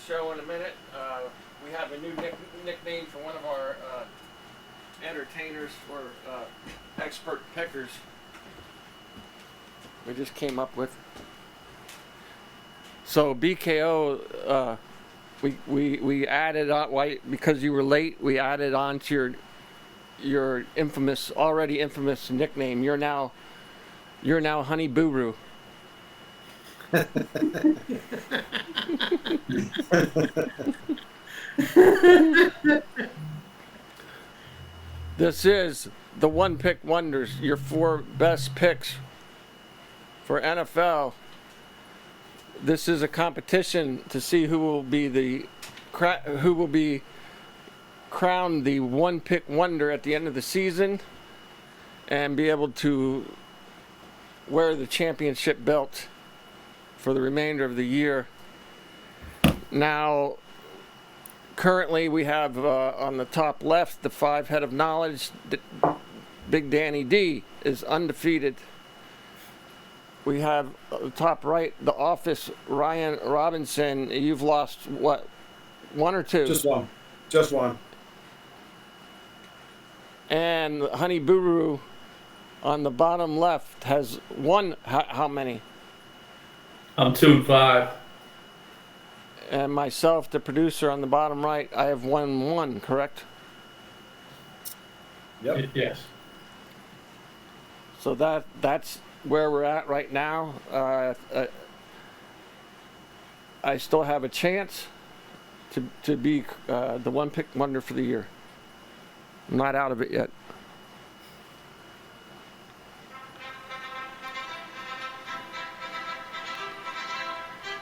show in a minute. We have a new nickname for one of our entertainers for expert pickers. We just came up with. So BKO, we added on because you were late. We added on to your already infamous nickname. You're now Honey Boo-Roo. This is the One Pick Wonders, your 4 best picks for NFL. This is a competition to see who will be crowned the One Pick Wonder at the end of the season and be able to wear the championship belt for the remainder of the year. Now, currently we have on the top left the 5 head of knowledge. Big Danny D is undefeated. We have top right, the office, Ryan Robinson. You've lost what, 1 or 2? Just one. And Honey Boo-Roo on the bottom left has won how many? I'm 2-5. And myself, the producer, on the bottom right, I have won 1, correct? Yep. Yes. So that's where we're at right now. I still have a chance to be the One Pick Wonder for the year. I'm not out of it yet.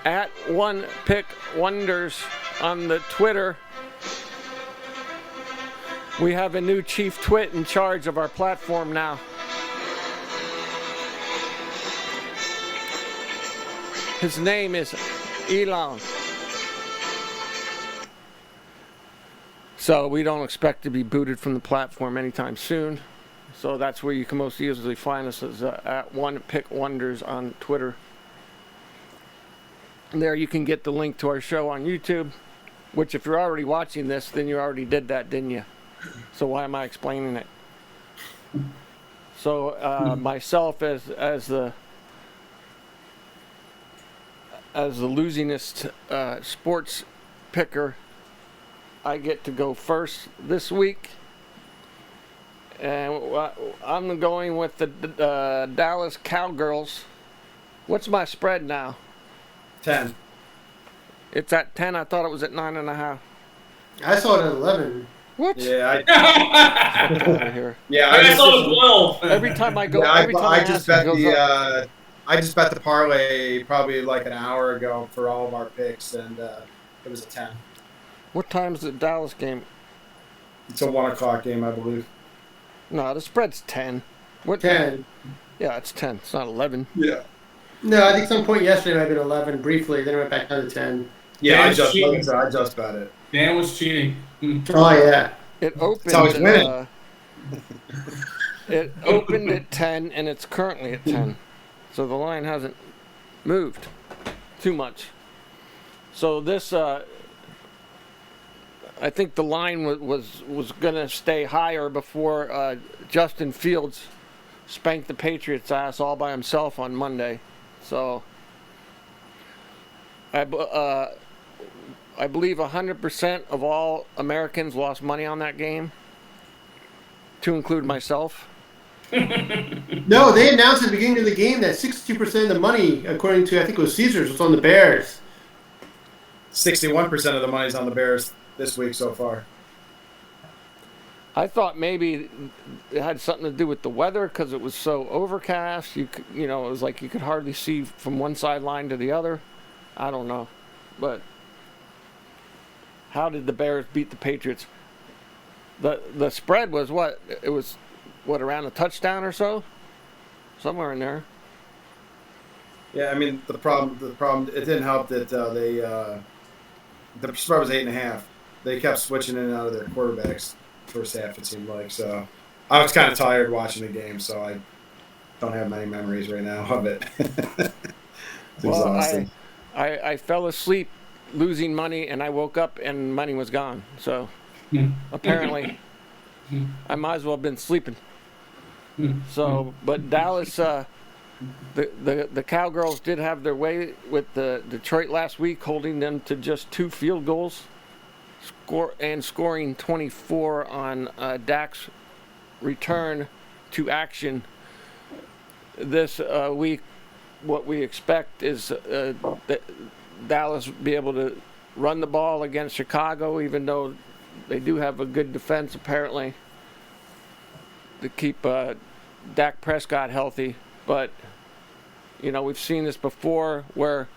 At One Pick Wonders on the Twitter. We have a new chief twit in charge of our platform now. His name is Elon. So we don't expect to be booted from the platform anytime soon. So that's where you can most easily find us, is at One Pick Wonders on Twitter. And there you can get the link to our show on YouTube, which if you're already watching this, then you already did that, didn't you? So why am I explaining it? So myself as the losingest sports picker, I get to go first this week. And I'm going with the Dallas Cowgirls. What's my spread now? 10. It's at 10. I thought it was at 9.5. I saw it at 11. What? Yeah, Get out of here. I saw it 12. Every time I go, yeah, every time I just ask, bet it goes up. I just bet the parlay probably like an hour ago for all of our picks, and it was a 10. What time's the Dallas game? It's a 1 o'clock game, I believe. No, the spread's 10. What? 10. Yeah, it's 10. It's not 11. Yeah. No, I think some point yesterday might have been 11 briefly, then it went back down to 10. Yeah, Dan I was just cheating. bet it. Dan was cheating. Oh, yeah. It opened. how it's winning. It opened at 10, and it's currently at 10. So the line hasn't moved too much. So this, I think the line was going to stay higher before Justin Fields spanked the Patriots' ass all by himself on Monday. So I believe 100% of all Americans lost money on that game, to include myself. No, they announced at the beginning of the game that 62% of the money, according to, I think it was Caesars, was on the Bears. 61% of the money's on the Bears this week so far. I thought maybe it had something to do with the weather because it was so overcast. It was like you could hardly see from one sideline to the other. I don't know. But how did the Bears beat the Patriots? The spread was what? It was, around a touchdown or so? Somewhere in there. Yeah, I mean, the problem, it didn't help that the spread was 8.5. They kept switching in and out of their quarterbacks first half, it seemed like. So I was kind of tired watching the game, so I don't have many memories right now of it. Well, I fell asleep losing money, and I woke up and money was gone. So apparently, I might as well have been sleeping. So, but Dallas, the Cowgirls did have their way with the Detroit last week, holding them to just 2 field goals, scoring 24 on Dak's return to action. This week, what we expect is that Dallas be able to run the ball against Chicago, even though they do have a good defense apparently to keep Dak Prescott healthy. But you know, we've seen this before where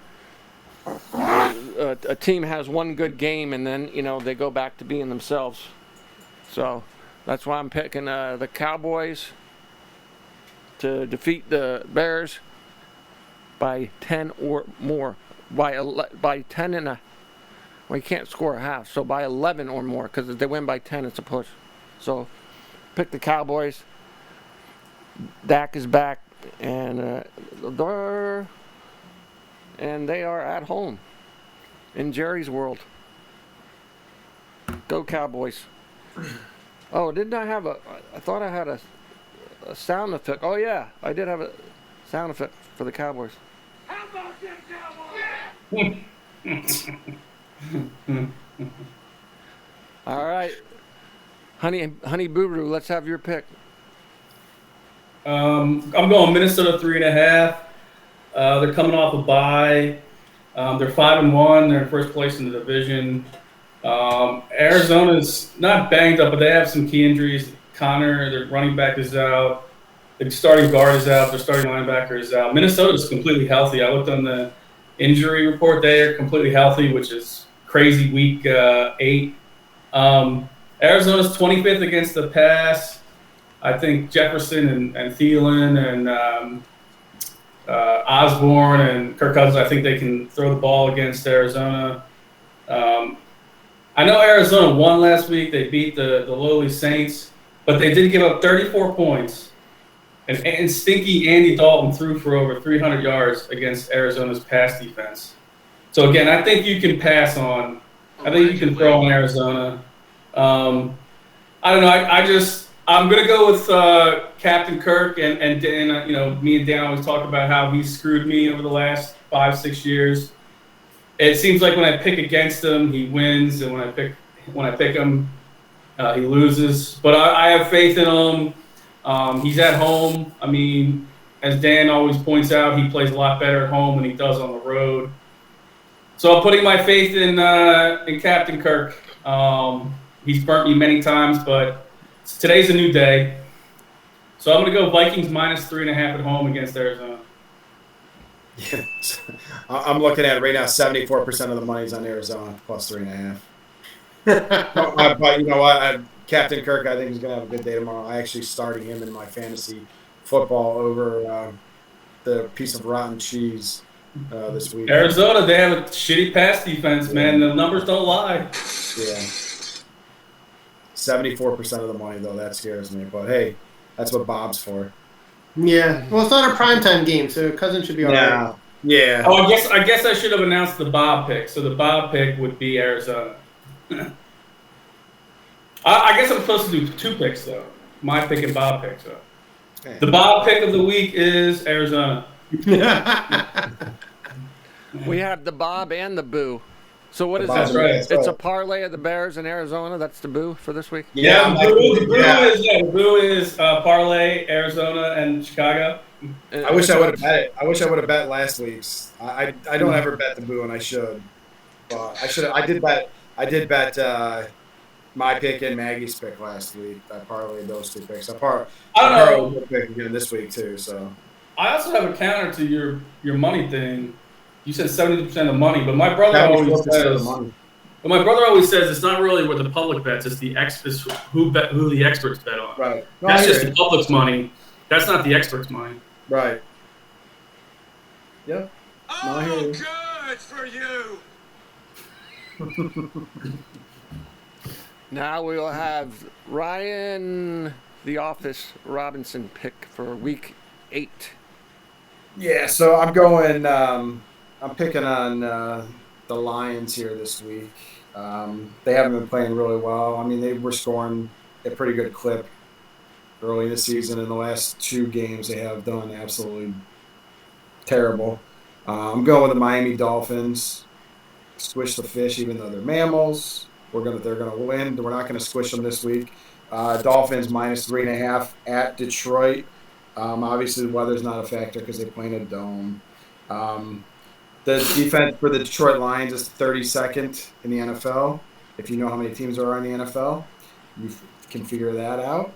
a team has one good game and then, you know, they go back to being themselves. So that's why I'm picking the Cowboys to defeat the Bears by 10 or more. By 10 and a, well, you can't score a half, so by 11 or more, because if they win by 10, it's a push. So pick the Cowboys. Dak is back, and they are at home in Jerry's world. Go Cowboys. Oh, didn't I have I thought I had a sound effect. Oh yeah, I did have a sound effect for the Cowboys. How about them Cowboys? All right, Honey Boo Boo, let's have your pick. I'm going Minnesota 3.5. They're coming off a bye. They're 5-1. They're in first place in the division. Arizona's not banged up, but they have some key injuries. Connor, their running back, is out. The starting guard is out. Their starting linebacker is out. Minnesota's completely healthy. I looked on the injury report. They are completely healthy, which is crazy. Week 8. Arizona's 25th against the pass. I think Jefferson and Thielen and Osborne and Kirk Cousins, I think they can throw the ball against Arizona. I know Arizona won last week. They beat the lowly Saints, but they did give up 34 points. And stinky Andy Dalton threw for over 300 yards against Arizona's pass defense. So, again, I think you can pass on. I think you can throw on Arizona. I don't know. I'm going to go with Captain Kirk. And you know, me and Dan always talk about how he screwed me over the last 5-6 years. It seems like when I pick against him, he wins. And when I pick him, he loses. But I have faith in him. He's at home. I mean, as Dan always points out, he plays a lot better at home than he does on the road. So I'm putting my faith in Captain Kirk. He's burnt me many times, but today's a new day. So I'm going to go Vikings -3.5 at home against Arizona. Yeah. I'm looking at it right now. 74% of the money's on Arizona +3.5. But you know what? Captain Kirk, I think he's going to have a good day tomorrow. I actually started him in my fantasy football over the piece of rotten cheese this week. Arizona, they have a shitty pass defense, man. The numbers don't lie. Yeah. 74% of the money, though. That scares me. But, hey, that's what Bob's for. Yeah. Well, it's not a primetime game, so Cousins should be all right. Yeah. Oh, I guess I should have announced the Bob pick. So the Bob pick would be Arizona. I guess I'm supposed to do 2 picks, though. My pick and Bob pick, so. Okay. The Bob pick of the week is Arizona. We have the Bob and the Boo. So what is That's that? right. It's a parlay of the Bears in Arizona. That's the Boo for this week. Yeah, the Boo is parlay, Arizona, and Chicago. I wish I would have bet it. I wish I would have bet last week's. I don't ever bet the Boo, and I should. But I should. I did bet my pick and Maggie's pick last week. I parlayed those 2 picks. I don't know. Pick again this week too. So I also have a counter to your money thing. You said 70% of the money, but my brother always says. But my brother always says it's not really what the public bets; it's who the experts bet on. right. No, That's just the public's money. That's not the experts' money. Right. Yep. No, I hear you. Good for you. Now we will have Ryan, the Office Robinson pick for week 8. Yeah. So I'm going. I'm picking on the Lions here this week. They haven't been playing really well. I mean, they were scoring a pretty good clip early in the season. In the last 2 games, they have done absolutely terrible. I'm going with the Miami Dolphins. Squish the fish, even though they're mammals. They're gonna win. We're not gonna squish them this week. Dolphins -3.5 at Detroit. Obviously, the weather's not a factor because they play in a dome. The defense for the Detroit Lions is 32nd in the NFL. If you know how many teams there are in the NFL, you can figure that out.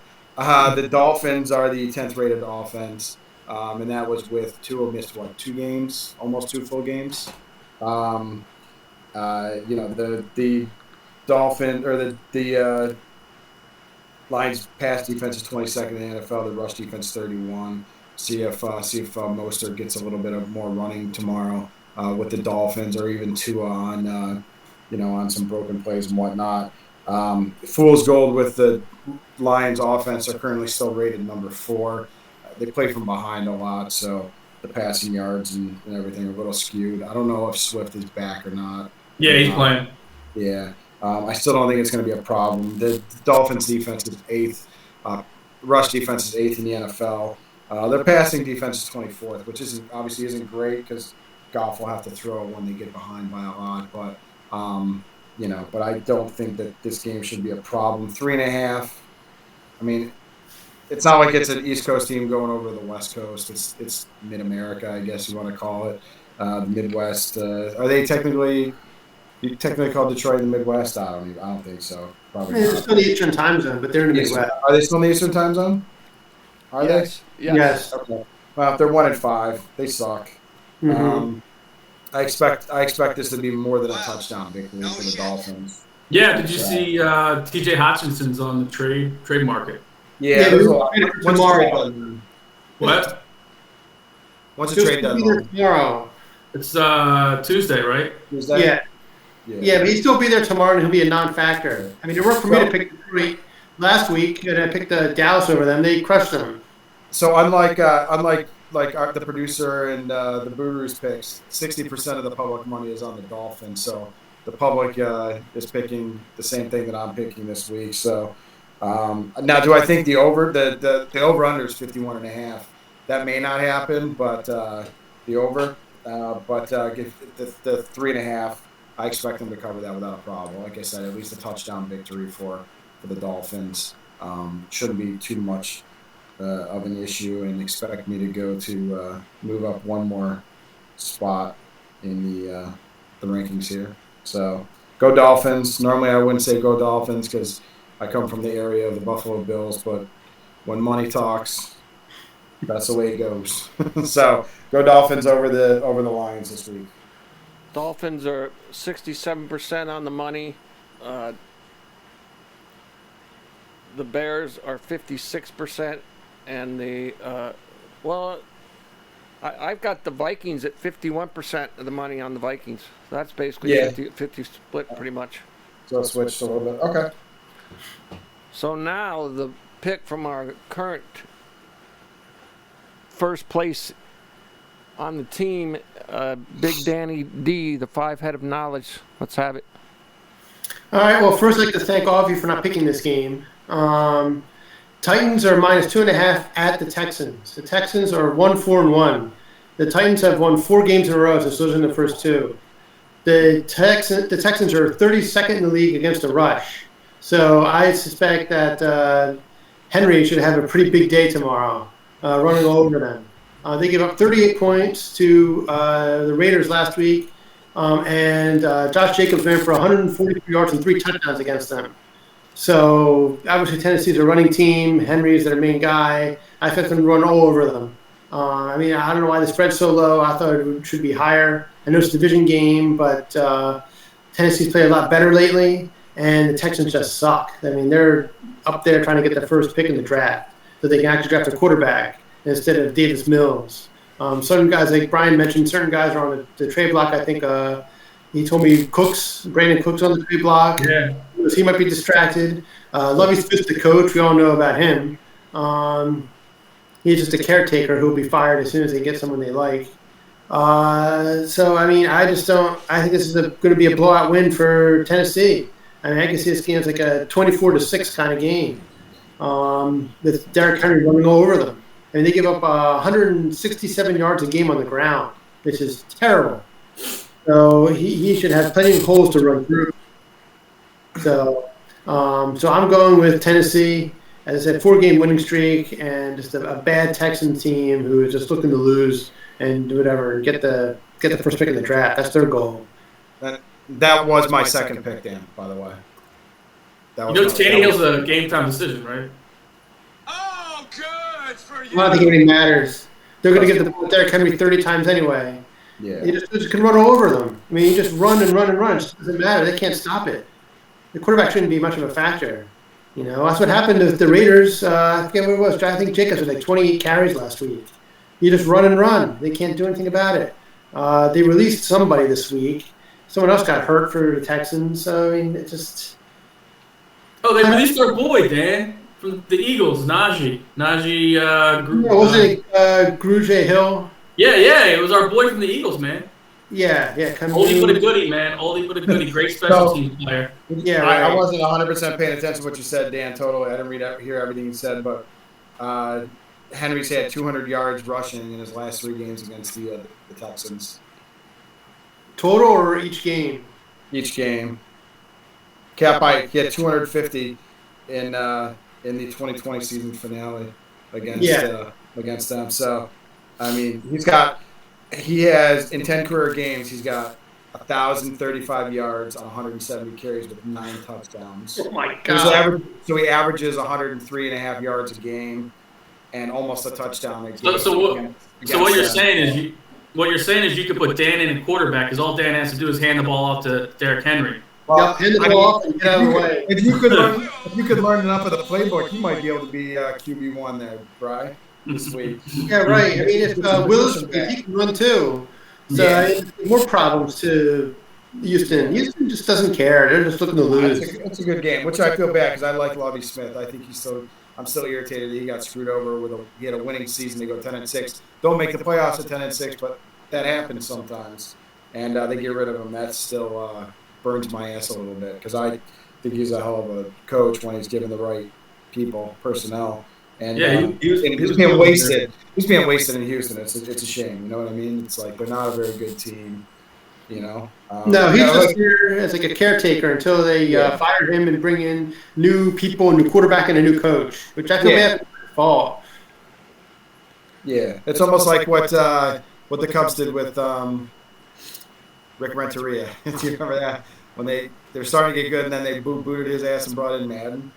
The Dolphins are the 10th rated offense, and that was with Tua missed 2 games, almost 2 full games. The Dolphin or the Lions pass defense is 22nd in the NFL. The rush defense 31. See if Mostert gets a little bit of more running tomorrow with the Dolphins, or even Tua on some broken plays and whatnot. Fool's gold with the Lions offense are currently still rated number 4. They play from behind a lot, so the passing yards and everything are a little skewed. I don't know if Swift is back or not. Yeah, he's playing. Yeah. I still don't think it's going to be a problem. The Dolphins defense is 8th. Rush defense is 8th in the NFL. Their passing defense is 24th, which obviously isn't great because Goff will have to throw when they get behind by a lot. But but I don't think that this game should be a problem. 3.5. I mean, it's not like it's an East Coast team going over to the West Coast. It's Mid-America, I guess you want to call it. The Midwest. Are they technically? You technically call Detroit the Midwest? I don't think so. Probably. It's still the Eastern time zone, but they're in the Midwest. Are they still in the Eastern time zone? Are they? Yes. Okay. Well, if they're 1-5, they suck. Mm-hmm. I expect this to be more than a touchdown victory for the Dolphins. Yeah, did you see T.J. Hutchinson's on the trade market? Yeah, there's tomorrow. What? What's the trade deadline? Tomorrow. It's Tuesday, right? Tuesday? Yeah, but he'll still be there tomorrow, and he'll be a non-factor. I mean, it worked for me to pick Detroit last week, and I picked Dallas over them. They crushed them. So unlike the producer and the Booroo's picks, 60% of the public money is on the Dolphins. So the public is picking the same thing that I'm picking this week. So now, do I think the over under is 51.5? That may not happen, but the over. But the 3.5. I expect them to cover that without a problem. Like I said, at least a touchdown victory for the Dolphins. Shouldn't be too much of an issue, and expect me to go to move up one more spot in the rankings here. So go Dolphins. Normally I wouldn't say go Dolphins because I come from the area of the Buffalo Bills, but when money talks, that's the way it goes. So go Dolphins over the Lions this week. Dolphins are 67% on the money. The Bears are 56%, and I've got the Vikings at 51% of the money on the Vikings. So that's basically 50 split pretty much. So it switched a little bit. Okay. So now the pick from our current first place on the team, Big Danny D, the 5 head of knowledge. Let's have it. All right. Well, first I'd like to thank all of you for not picking this game. Titans are -2.5 at the Texans. The Texans are 1-4-1. The Titans have won 4 games in a row since losing the first 2. The Texans are 32nd in the league against the rush. So I suspect that Henry should have a pretty big day tomorrow, running all over them. They gave up 38 points to the Raiders last week, and Josh Jacobs ran for 143 yards and 3 touchdowns against them. So obviously Tennessee's a running team. Henry's their main guy. I expect them to run all over them. I don't know why the spread's so low. I thought it should be higher. I know it's a division game, but Tennessee's played a lot better lately, and the Texans just suck. I mean, they're up there trying to get the first pick in the draft so they can actually draft a quarterback instead of Davis Mills. Certain guys, like Brian mentioned, certain guys are on the trade block. I think he told me Brandon Cooks on the trade block. Yeah. He might be distracted. Lovie Smith's the coach. We all know about him. He's just a caretaker who will be fired as soon as they get someone they like. So I mean, I just don't. I think this is going to be a blowout win for Tennessee. I mean, I can see this game as like a 24-6 kind of game, with Derrick Henry running all over them. I mean, they give up 167 yards a game on the ground, which is terrible. So he should have plenty of holes to run through. So I'm going with Tennessee. As I said, 4-game winning streak, and just a bad Texan team who is just looking to lose and do whatever and get the first pick in the draft. That's their goal. That was my second pick, Dan. By the way. That You know, was Tannehill's a game time decision, right? Oh, good for I you. don't think it really matters. They're going to get the ball to Derrick Henry 30 times anyway. Yeah. You just can run all over them. I mean, you just run and run and run. It just doesn't matter. They can't stop it. The quarterback shouldn't be much of a factor. You know, that's what happened with the Raiders. I forget what it was. I think Jacobs had like 28 carries last week. You just run and run. They can't do anything about it. They released somebody this week. Someone else got hurt for the Texans. So, I mean, it just... Oh, they released their boy, Dan, from the Eagles, Najee. wasn't it Grugier Hill? Yeah, it was our boy from the Eagles, man. Yeah. Oldie but a goodie, man. Oldie but a goodie. Great special teams player. Yeah, I right. wasn't 100% paying attention to what you said, Dan. Totally, I didn't hear everything you said, but Henry's had 200 yards rushing in his last 3 games against the Texans. Total or each game? Each game. He had 250 in the 2020 season finale against them. So, I mean, he has in 10 career games, he's got 1,035 yards on 170 carries with 9 touchdowns. Oh, my So he averages 103.5 yards a game and almost a touchdown a game. So what you're saying is you could put Dan in a quarterback because all Dan has to do is hand the ball off to Derrick Henry. Well, hand the ball off and get out of the way. If you could learn enough of the playbook, you might be able to be QB1 there, Bri, this week. Yeah, right. I mean, if Willis, if he can run too, so I mean, more problems to Houston. Houston just doesn't care. They're just looking to lose. It's a good game, which I feel bad because I like Lovie Smith. I think I'm still irritated that he got screwed over he had a winning season. They go 10-6. Don't make the playoffs at 10-6, but that happens sometimes, and they get rid of him. That still burns my ass a little bit because I think he's a hell of a coach when he's given the right personnel. And he was being wasted. He's being wasted in Houston. It's a shame. You know what I mean? It's like they're not a very good team. You know. No, he's just here as like a caretaker until they fire him and bring in new people, a new quarterback, and a new coach. Which I feel bad for the fall. Yeah, it's almost like what the Cubs did with Rick Renteria. Do you remember that? When they're starting to get good, and then they booted his ass and brought in Madden.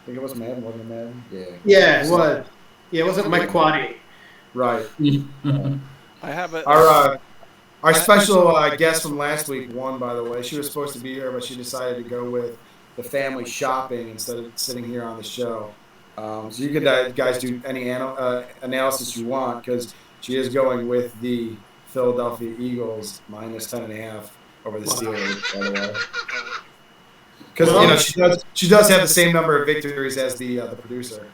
I think it was Madden, wasn't it Madden? Yeah. Yeah, it was. Yeah, it wasn't Mike Quaddy. Right. I have Our special guest from last week won, by the way. She was supposed to be here, but she decided to go with the family shopping instead of sitting here on the show. So you can guys do any analysis you want because she is going with the Philadelphia Eagles minus 10.5 over the Steelers, by the way. Because she does have the same number of victories as the producer.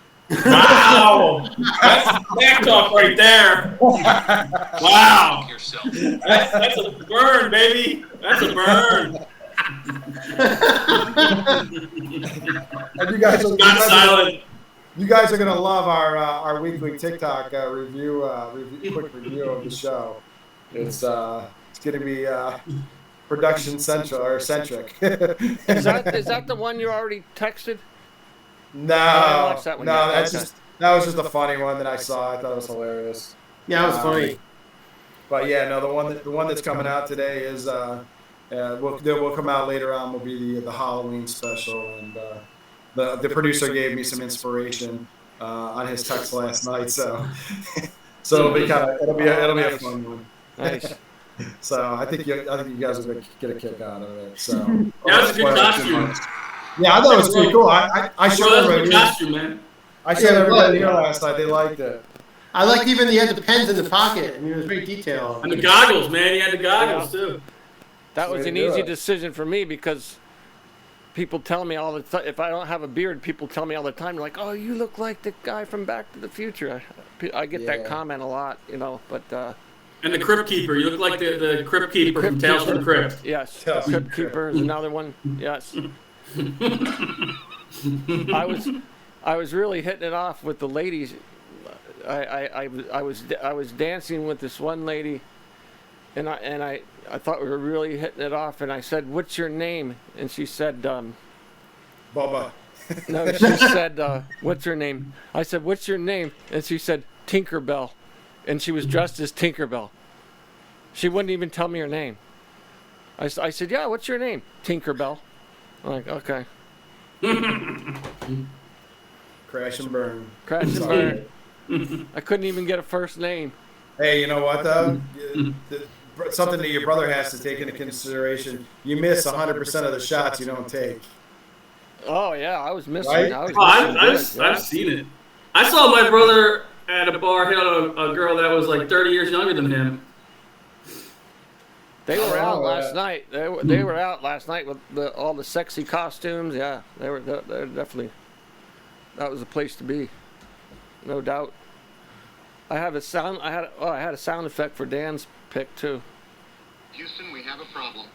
Wow, that's back talk right there. Wow, that's a burn, baby. That's a burn. And you guys are Not silent. You guys are gonna love our weekly TikTok quick review of the show. It's gonna be production centric. Is that the one you already texted? No, that one yet. that was just a funny one that I saw. I thought it was hilarious. Yeah, that was funny. But yeah, no, the one that's coming out today is will come out later on. Will be the Halloween special, and the producer gave me some inspiration on his text last night. So it'll be a fun one. Nice. So I think you guys will get a kick out of it. So That was a good costume. Yeah, I thought it was pretty cool. I showed Bro, that's a everybody. good costume, man. I showed everybody here last night. They liked it. I liked even he had the pens in the pocket. I mean, it was very detailed. And the goggles, man. He had the goggles too. That was Way an to do easy it. decision for me because people tell me all the time, if I don't have a beard, people tell me all the time, like, oh, you look like the guy from Back to the Future. I get that Yeah. comment a lot, but And the Crypt Keeper. You look like the Crypt Keeper from Tales from the Crypt. Yes, Tales from Crypt the Keeper is another one. Yes. I was really hitting it off with the ladies. I was dancing with this one lady, and I thought we were really hitting it off. And I said, "What's your name?" And she said, Bubba. "No." She said, "What's your name?" I said, "What's your name?" And she said, "Tinkerbell," and she was dressed as Tinkerbell. She wouldn't even tell me her name. I said, "Yeah, what's your name?" "Tinkerbell." I'm like, okay. Crash and burn. Crash and Sorry. burn. I couldn't even get a first name. Hey, you know what though? Something that your brother has to take into consideration. You miss 100% of the shots you don't take. Oh yeah, I was missing. Right? I was missing good, yeah. I've seen it. I saw my brother at a bar hit on a girl that was like 30 years younger than him. They were out Oh, last yeah. night. They were out last night with all the sexy costumes. Yeah, they were definitely. That was the place to be, no doubt. I had a sound effect for Dan's pick too. Houston, we have a problem.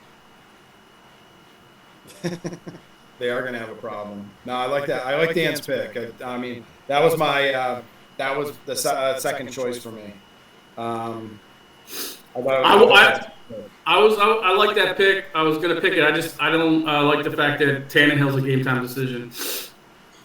They are going to have a problem. No, I like that. I like Dan's pick. I mean, that was my that was the second choice for me. I like that pick. I was gonna pick it. I don't like the fact that Tannehill's a game time decision.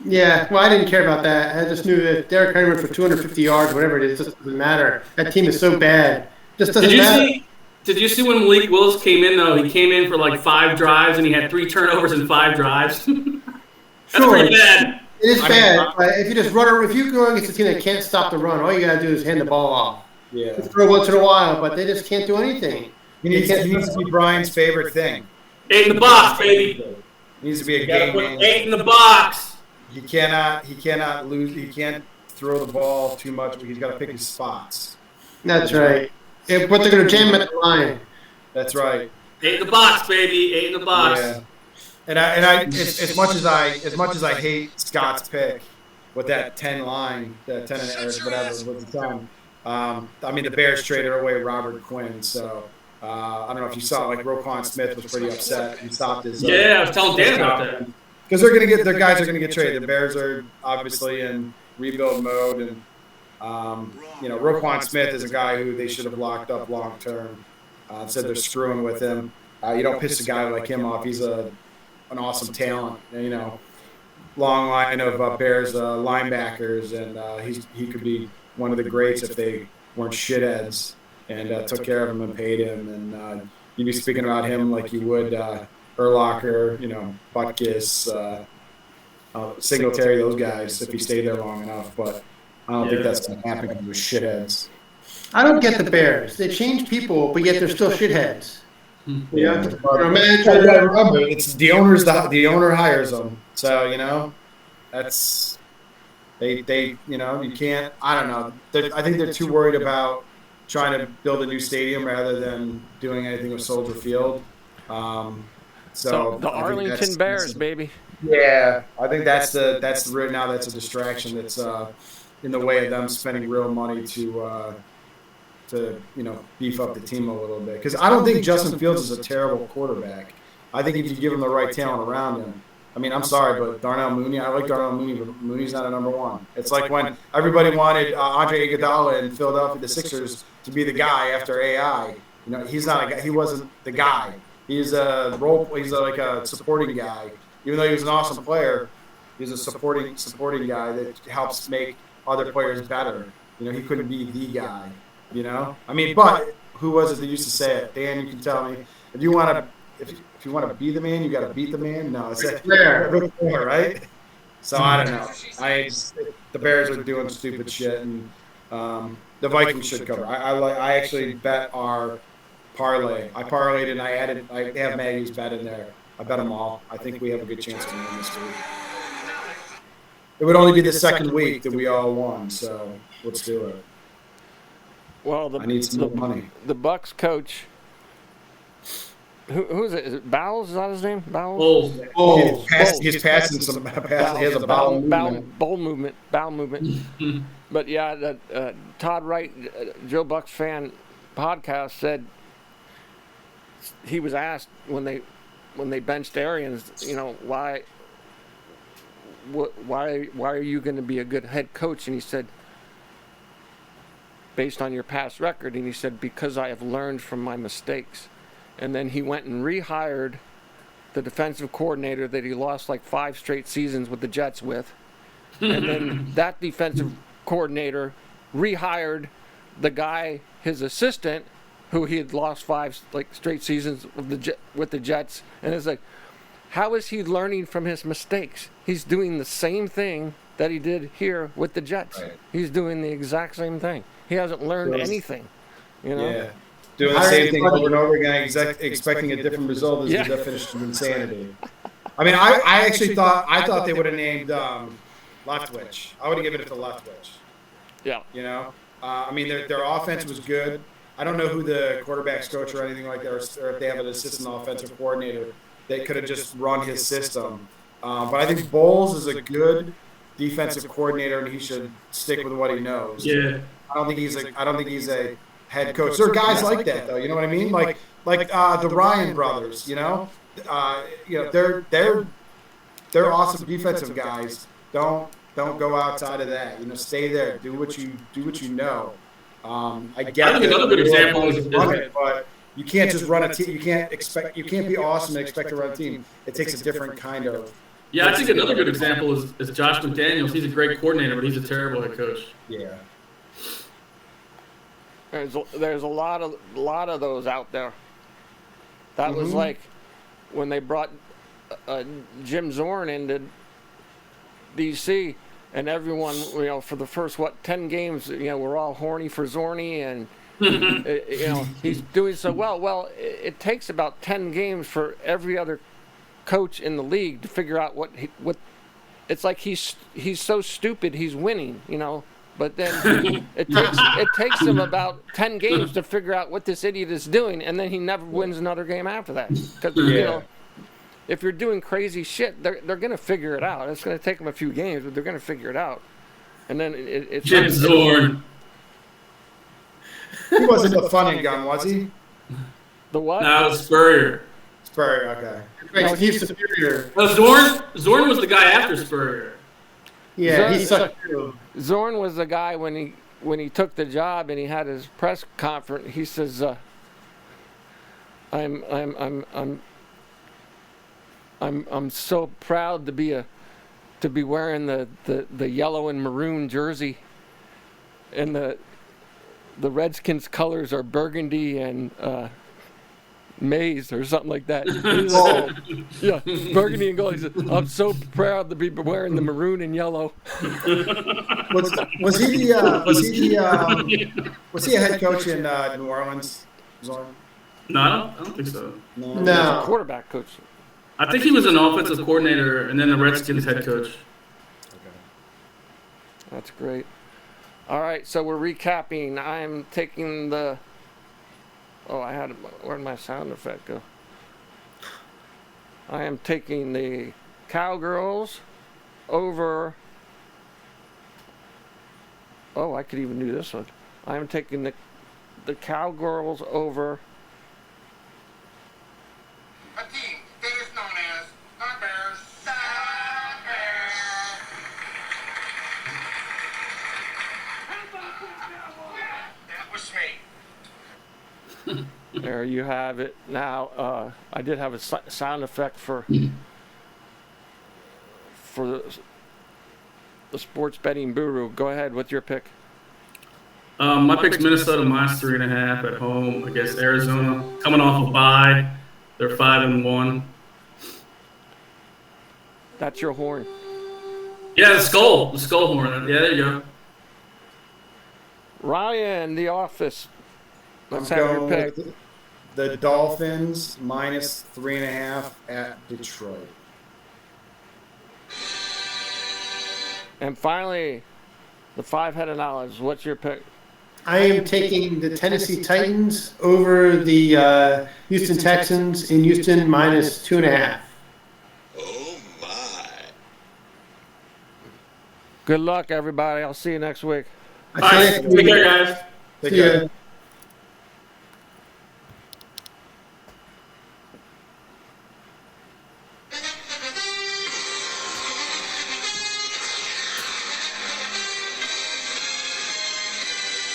Yeah, well, I didn't care about that. I just knew that Derrick Henry went for 250 yards, whatever it is, just doesn't matter. That team is so bad. Just doesn't matter. Did you see when Malik Willis came in though? He came in for like 5 drives and he had 3 turnovers in 5 drives. That's Sure. pretty bad. It is bad, but if you just if you go against a team that can't stop the run, all you gotta do is hand the ball off. Yeah. Just throw once in a while, but they just can't do anything. He needs to be Brian's favorite thing. 8 in the box, baby. He needs to be a You gotta game put manager. 8 in the box. He cannot lose. He can't throw the ball too much. He's got to pick his spots. That's right. But they're gonna jam him at the line. That's right. 8 in the box, baby. 8 in the box. Yeah. And I as much as I hate Scott's pick with that 10 line, that 10 or whatever was the time. I mean, the Bears traded away Robert Quinn, so I don't know if you saw. Like Roquan Smith was pretty upset. He stopped his. Yeah, I was telling Dan about that. Because their guys are gonna get traded. The Bears are obviously in rebuild mode, and Roquan Smith is a guy who they should have locked up long term. Said they're screwing with him. You don't piss a guy like him off. He's an awesome talent. Long line of Bears linebackers, and he could be one of the greats if they weren't shitheads and took care of him and paid him. And you'd be speaking about him like you would Urlacher, Butkus, Singletary, those guys, if he stayed there long enough. But I don't think that's going to happen because they're shitheads. I don't get the Bears. They change people, but yet they're still shitheads. Yeah, Remember, it's the owner hires them. So that's they you can't. I don't know. I think they're too worried about trying to build a new stadium rather than doing anything with Soldier Field. So the I think Arlington Bears, baby. Yeah, I think that's right now. That's a distraction. That's in the way of them spending real money to beef up the team a little bit. Because I don't think Justin Fields is a terrible quarterback. I think if you give him the right talent around him. I mean, I'm sorry, but Darnell Mooney, I like Darnell Mooney, but Mooney's not a number one. It's like when everybody wanted Andre Iguodala in Philadelphia, the Sixers, to be the guy after AI. He's not a guy. He wasn't the guy. He's a like a supporting guy. Even though he was an awesome player, he's a supporting guy that helps make other players better. He couldn't be the guy. I mean, but who was it that used to say it? Dan, you can tell me. If you want to be the man, you got to beat the man. No, it's Ric Flair, right? So I don't know. The Bears are doing stupid shit, and the Vikings should cover. I actually bet our parlay. I parlayed and I have Maggie's bet in there. I bet them all. I think we have a good chance to win this week. It would only be the second week that we all won, so let's do it. Well, I need some more money. The Bucks coach. Who is it? Is it Bowles? Is that his name? Bowles. He's passing some. He has a bowel movement. But yeah, Todd Wright, Joe Bucks fan, podcast said he was asked when they benched Arians, why are you going to be a good head coach? And he said, based on your past record, and he said, because I have learned from my mistakes. And then he went and rehired the defensive coordinator that he lost like 5 straight seasons with the Jets with. And then that defensive coordinator rehired the guy, his assistant, who he had lost 5 straight seasons with the Jets. And it's like, how is he learning from his mistakes? He's doing the same thing that he did here with the Jets. Right. He's doing the exact same thing. He hasn't learned anything, Yeah. Doing the same thing over and over again, expecting a different result is the definition of insanity. I mean, I actually thought they would have named Leftwich. I would have given it to Leftwich. Yeah. I mean, their offense was good. I don't know who the quarterback's coach or anything like that, or if they have an assistant offensive coordinator that could have just run his system. But I think Bowles is a good defensive coordinator, and he should stick with what he knows. Yeah. I don't think he's a head coach. There are guys like that, though. You know what I mean? Like the Ryan brothers. They're awesome defensive guys. Don't go outside of that. Stay there. Do what you know. I get. I think another good example is but you can't just run a team. You can't be awesome and expect to run a team. It takes a different kind of. Yeah, I think another good example is Josh McDaniels. He's a great coordinator, but he's a terrible head coach. Yeah. There's a lot of those out there. That was like when they brought Jim Zorn into DC, and everyone, for the first 10 games, we're all horny for Zorny, and he's doing so well. Well, it takes about 10 games for every other coach in the league to figure out what it's like. He's so stupid he's winning, but then it takes him about 10 games to figure out what this idiot is doing, and then he never wins another game after that. Because if you're doing crazy shit, they're going to figure it out. It's going to take them a few games, but they're going to figure it out. And then it's Jim Zorn. He wasn't the fun and gun, was he? The what? No, it's Spurrier. Spurrier, okay. Right, he's superior. No, Zorn was the guy after Spurrier. Yeah, he sucked too. Zorn was the guy when he took the job and he had his press conference. He says, "I'm so proud to be wearing the yellow and maroon jersey, and the Redskins colors are burgundy and maize or something like that." Yeah, burgundy and gold. He said, "I'm so proud to be wearing the maroon and yellow." Was he a head coach in New Orleans? Zorn? No, I don't think so. No. Quarterback coach. I think he was an offensive coordinator and then the Redskins head coach. That's great. All right, so we're recapping. I'm taking the. Where'd my sound effect go? I am taking the Cowgirls over. Oh, I could even do this one. I am taking the Cowgirls over. A team that is known as the Bears. That was me. There you have it. Now, I did have a sound effect for the sports betting guru. Go ahead. What's your pick? My pick's Minnesota minus 3.5 at home against Arizona. Coming off a bye, they're 5-1. That's your horn. Yeah, the skull horn. Yeah, there you go. Ryan, The Office. Let's I'm have your going pick. with the Dolphins minus 3.5 at Detroit. And finally, the five-headed knowledge. What's your pick? I am taking the Tennessee Titans over the Houston Texans in Houston minus 2.5. Oh my. Good luck, everybody. I'll see you next week. All right, take care, guys. Take See care. ya.